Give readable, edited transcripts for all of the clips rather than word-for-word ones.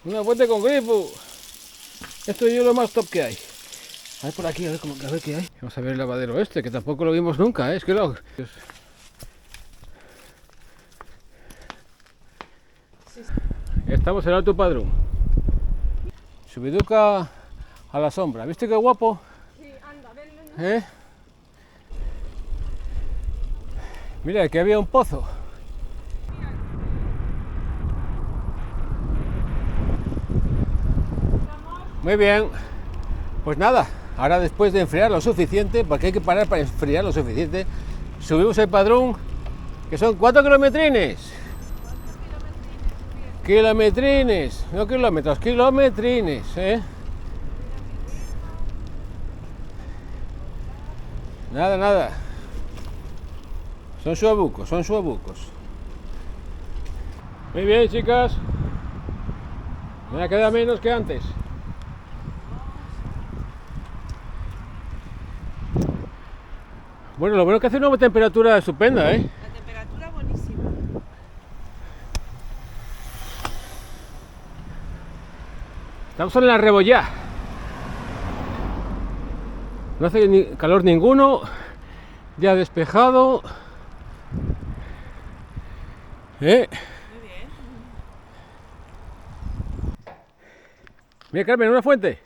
Una fuente con grifo. Esto es lo más top que hay. A ver por aquí, a ver qué hay. Vamos a ver el lavadero este, que tampoco lo vimos nunca, es que lo... Estamos en Alto Padrón. Subiduca a la sombra. ¿Viste qué guapo? Sí, anda, ven. Mira, aquí había un pozo. Muy bien. Pues nada, ahora después de enfriar lo suficiente, porque hay que parar para enfriar lo suficiente, subimos el Padrón, que son 4 kilometrines. Kilometrines, no kilómetros, kilometrines, Nada. Son suabucos. Muy bien, chicas. Me queda menos que antes. Bueno, lo bueno es que hace una temperatura estupenda, La temperatura buenísima. Estamos en la Rebollá. No hace ni calor ninguno. Ya despejado. Muy bien. Mira, Carmen, una fuente.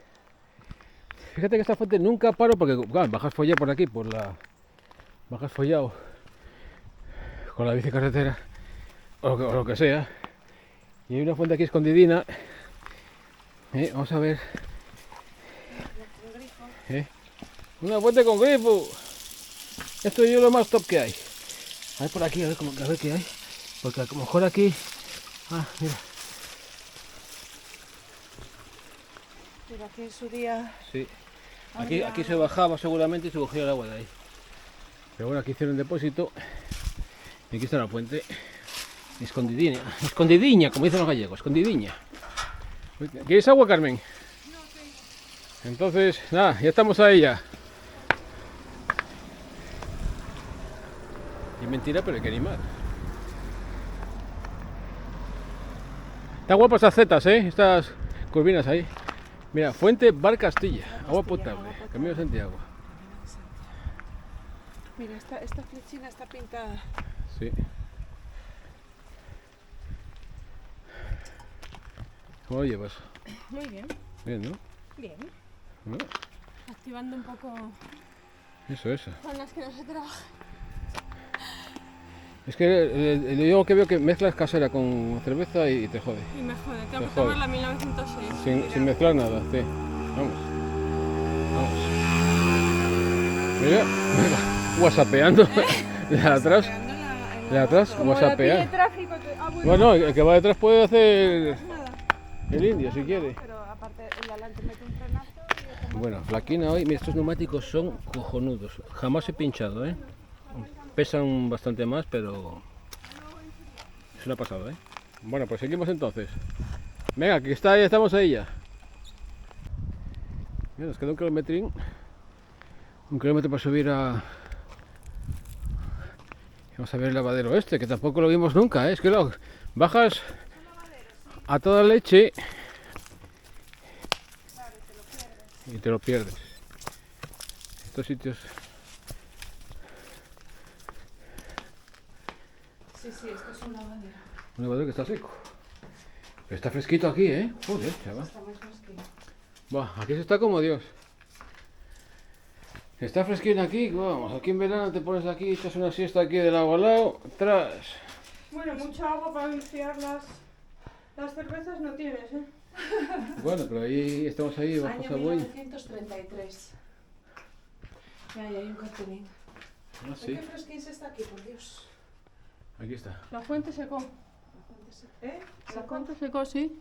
Fíjate que esta fuente nunca paro porque claro, bajas follado por aquí, bajas follado con la bicicarretera o lo que sea. Y hay una fuente aquí escondidina. Vamos a ver. Una fuente con grifo. Esto es lo más top que hay. A ver por aquí, a ver qué hay. Porque a lo mejor aquí... Ah, mira. Pero aquí en su día... Sí. Aquí se bajaba seguramente y se cogía el agua de ahí. Pero bueno, aquí hicieron depósito. Y aquí está la fuente. Escondidiña, como dicen los gallegos, escondidiña. ¿Quieres agua, Carmen? No, sí. Entonces, nada, ya estamos ahí ya. Y mentira, pero hay que animar. Están guapas estas setas, estas curvinas ahí. Mira, Fuente Bar Castilla, agua potable, Camino de Santiago. Mira, esta flechina está pintada. Sí. ¿Cómo lo llevas? Muy bien. Bien, ¿no? Bien. ¿No? Activando un poco Eso. zonas que no se trabajan. Es que yo que veo que mezclas casera con cerveza y te jode. Y me jode, tengo Me que jode. tomar la 1906. Sin mezclar nada, sí. Vamos. Mira, whatsappeando. De atrás, Como whatsappear. tráfico, Bueno, el que va detrás puede hacer nada. el indio si quiere. Pero aparte, el de adelante mete un frenazo y otro Bueno, flaquina hoy, mira, estos neumáticos son cojonudos. Jamás he pinchado, Pesan bastante más, pero es una pasada, Bueno, pues seguimos entonces. Venga, que está ahí, estamos ahí ya. Mira, nos queda un kilometrín. Un kilómetro para subir a... Vamos a ver el lavadero este, que tampoco lo vimos nunca, Es que lo bajas a toda leche y te lo pierdes. Estos sitios... Sí, esto es un lavadero. Un lavadero que está seco. Pero está fresquito aquí, Joder, chaval. Está más fresquito. Buah, aquí se está como Dios. Está fresquito aquí, vamos, aquí en verano te pones aquí, echas una siesta aquí de lado a lado, tras. Bueno, mucha agua para enfriar las cervezas no tienes, Bueno, pero ahí estamos ahí bajo Año esa buey. 1933. Ya, hay un cartelín. Ah, sí, Qué fresquín se está aquí, por Dios. aquí está. La fuente secó. La fuente secó, sí.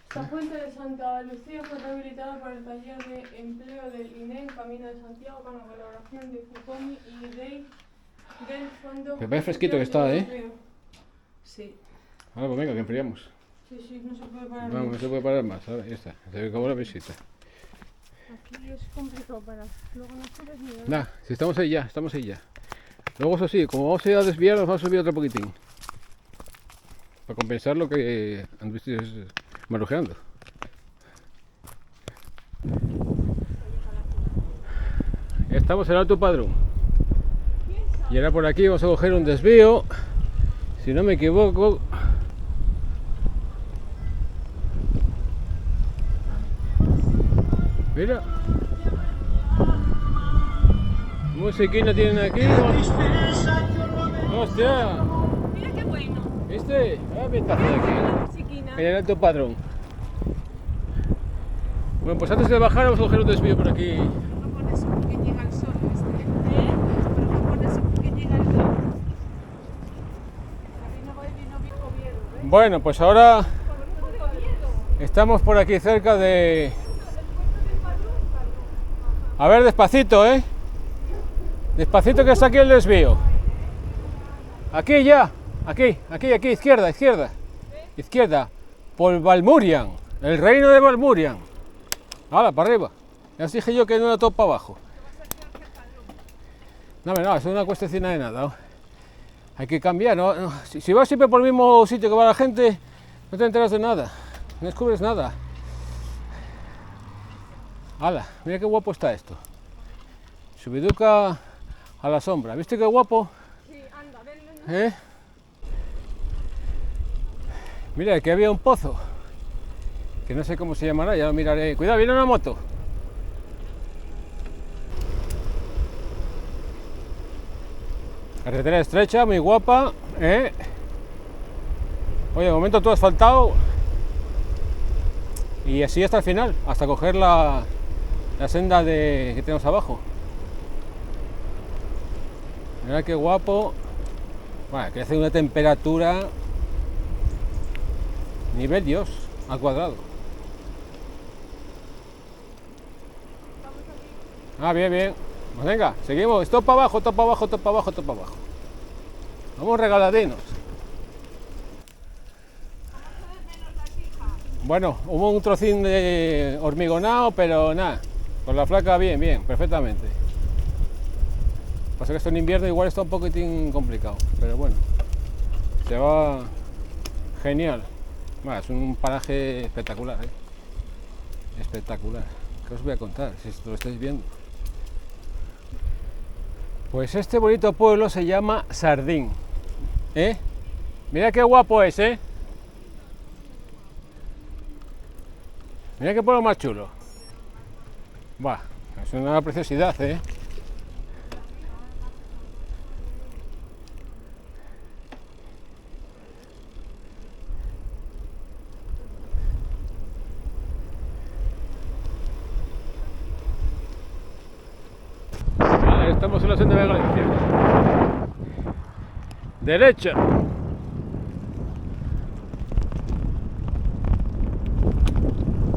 Esta fuente de Santa Lucía fue rehabilitada para el taller de empleo del INEM Camino de Santiago con la colaboración de Fucomi y del Fondo... Me parece fresquito que está, Sí. Ahora pues venga, que enfriamos. Sí, no se puede parar. Vamos, no se puede parar más, ahora ya está. Se acabó la visita. Aquí es complicado parar. Luego no puedes ni ver. Nah, si estamos ahí ya. Luego eso sí, como vamos a ir a desviar, nos vamos a subir otro poquitín. para compensar lo que anduviste marujeando. Estamos en Alto Padrón. Y ahora por aquí vamos a coger un desvío, si no me equivoco. Mira. Musiquina tienen aquí. ¡Hostia! Mira qué bueno. ¿Viste? Ah, ventaja de aquí. En el Alto Padrón. Bueno, pues antes de bajar vamos a coger un desvío por aquí. No por eso porque llega el sol. Pero no por eso porque llega el sol. Bueno, pues ahora estamos por aquí cerca de... A ver, despacito, ¿eh? Despacito que está aquí el desvío. Aquí ya, aquí, izquierda, izquierda, por Valmurian, el reino de Valmurian. Hala, para arriba. Ya os dije yo que no era todo para abajo. No, es una cuestecina de nada. Hay que cambiar, ¿no? Si vas siempre por el mismo sitio que va la gente, no te enteras de nada, no descubres nada. Hala, mira qué guapo está esto. Subiduca a la sombra, ¿viste qué guapo? Sí, anda, venle. ¿Eh? Mira, aquí había un pozo, que no sé cómo se llamará, ya lo miraré. Cuidado, viene una moto. Carretera estrecha, muy guapa, ¿eh? Oye, de momento todo asfaltado. Y así hasta el final, hasta coger la senda que tenemos abajo. Mira qué guapo. Bueno, que hace una temperatura nivel Dios al cuadrado. Ah, bien, bien. Pues venga, seguimos. Esto para abajo, todo para abajo, todo para abajo, todo para abajo. Vamos regaladinos. Bueno, hubo un trocín de hormigonado, pero nada. Con la flaca bien, perfectamente. Pasa que esto en invierno igual está un poquitín complicado, pero bueno, se va genial. Bueno, es un paraje espectacular, ¿eh? Espectacular. ¿Qué os voy a contar si esto lo estáis viendo? Pues este bonito pueblo se llama Sardín, ¿eh? Mira qué guapo es, ¿eh? Mira qué pueblo más chulo. Buah, es una preciosidad, ¿eh? Vale, estamos en la senda de Galicia. Derecha.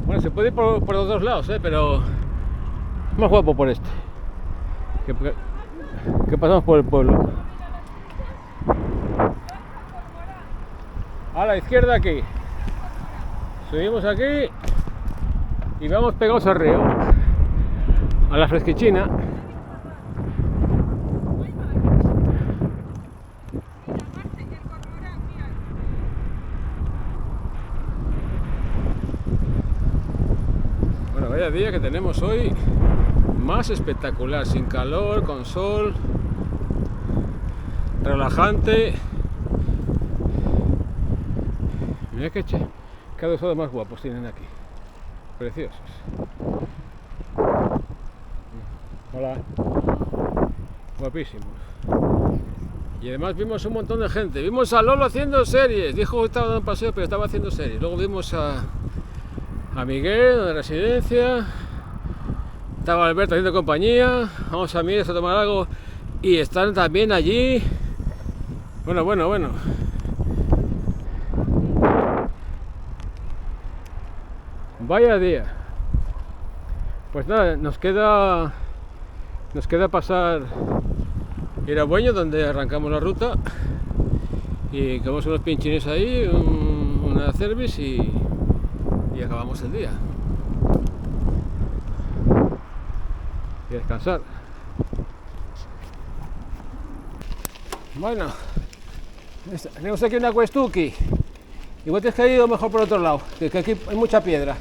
Bueno, se puede ir por los dos lados, pero más guapo por este. Que pasamos por el pueblo. A la izquierda aquí. Subimos aquí y vamos pegados al río, a la fresquichina. Bueno, vaya día que tenemos hoy, más espectacular, sin calor, con sol, relajante. Mira que cada dos más guapos tienen aquí, preciosos. Hola, guapísimos. Y además vimos un montón de gente. Vimos a Lolo haciendo series, dijo que estaba dando un paseo, pero estaba haciendo series. Luego vimos a Miguel de residencia, estaba Alberto haciendo compañía, vamos a Mieres a tomar algo y están también allí. Bueno. Vaya día. Pues nada, nos queda pasar Irabueño, donde arrancamos la ruta, y comemos unos pinchines ahí, una cerveza y acabamos el día. Y descansar. Bueno, tenemos aquí una cuestuki Igual te has caído mejor por otro lado, que aquí hay mucha piedra.